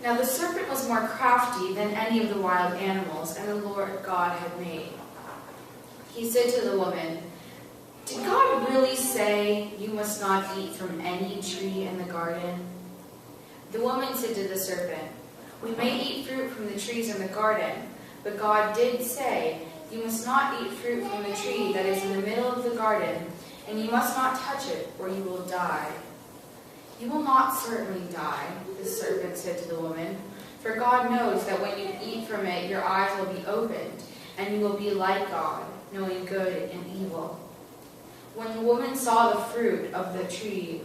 Now the serpent was more crafty than any of the wild animals and the Lord God had made. He said to the woman, "Did God really say you must not eat from any tree in the garden?" The woman said to the serpent, "We may eat fruit from the trees in the garden, but God did say, 'You must not eat fruit from the tree that is in the middle of the garden, and you must not touch it, or you will die.'" "You will not certainly die," the serpent said to the woman, "for God knows that when you eat from it, your eyes will be opened, and you will be like God, knowing good and evil." When the woman saw the fruit of the tree,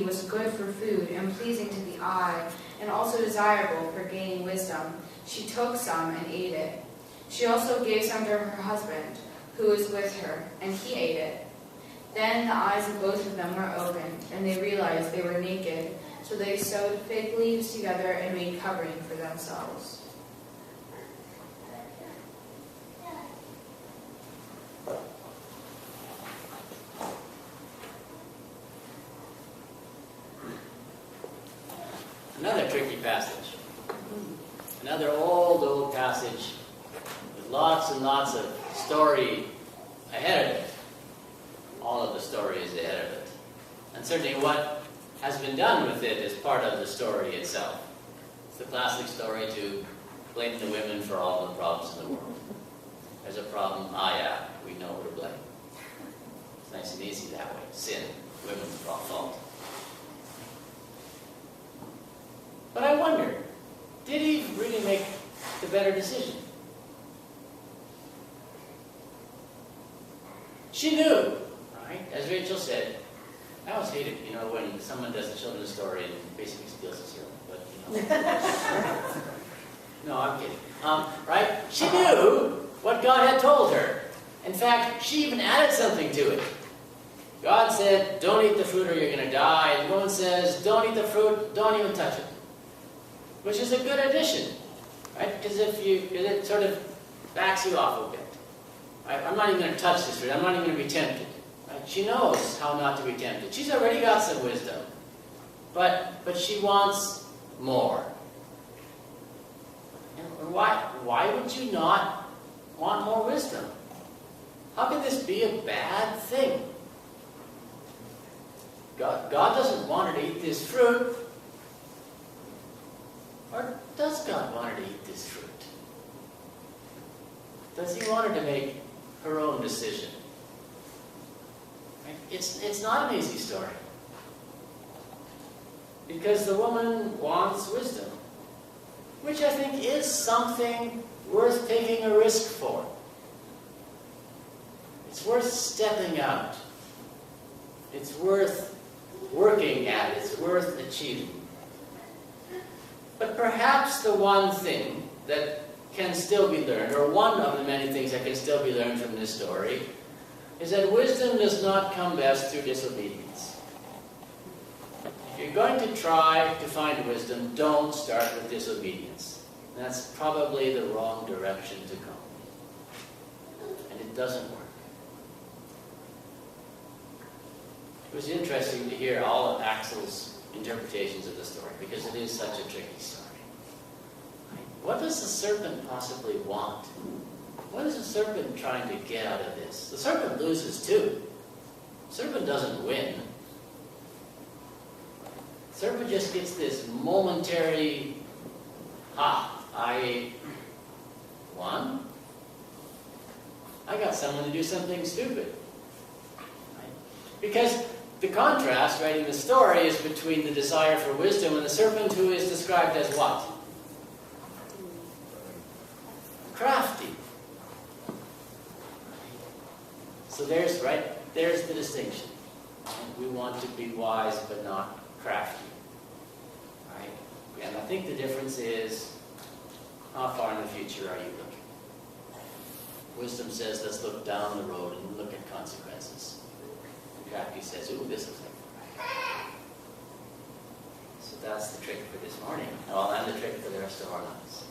was good for food and pleasing to the eye, and also desirable for gaining wisdom, she took some and ate it. She also gave some to her husband, who was with her, and he ate it. Then the eyes of both of them were opened, and they realized they were naked, so they sewed fig leaves together and made covering for themselves. Another tricky passage. Another old passage with lots and lots of story ahead of it. All of the story is ahead of it. And certainly what has been done with it is part of the story itself. It's the classic story to blame the women for all the problems in the world. There's a problem, yeah, we know who to blame. It's nice and easy that way. Sin, women's fault. But I wonder, did Eve really make the better decision? She knew, right? As Rachel said, I always hate it, when someone does a children's story and basically steals the cereal. But, no, I'm kidding. Right? She knew what God had told her. In fact, she even added something to it. God said, "Don't eat the fruit or you're going to die." And the woman says, "Don't eat the fruit, don't even touch it." Which is a good addition, right? Because it sort of backs you off a bit. Right? I'm not even going to touch this fruit. I'm not even going to be tempted. Right? She knows how not to be tempted. She's already got some wisdom, but she wants more. And why would you not want more wisdom? How can this be a bad thing? God doesn't want her to eat this fruit. Or does God want her to eat this fruit? Does he want her to make her own decision? Right? It's not an easy story. Because the woman wants wisdom, which I think is something worth taking a risk for. It's worth stepping out. It's worth working at. It's worth achieving. But perhaps the one thing that can still be learned, or one of the many things that can still be learned from this story, is that wisdom does not come best through disobedience. If you're going to try to find wisdom, don't start with disobedience. That's probably the wrong direction to go. And it doesn't work. It was interesting to hear all of Axel's interpretations of the story, because it is such a tricky story. Right? What does the serpent possibly want? What is the serpent trying to get out of this? The serpent loses too. The serpent doesn't win. The serpent just gets this momentary, I won. I got someone to do something stupid. Right? Because the contrast, right, in the story is between the desire for wisdom and the serpent, who is described as what? Crafty. So there's the distinction. We want to be wise but not crafty. Right? And I think the difference is, how far in the future are you looking? Wisdom says, let's look down the road and look at consequences. Crafty says, ooh, this looks like. So that's the trick for this morning. Well, and the trick for the rest of our lives.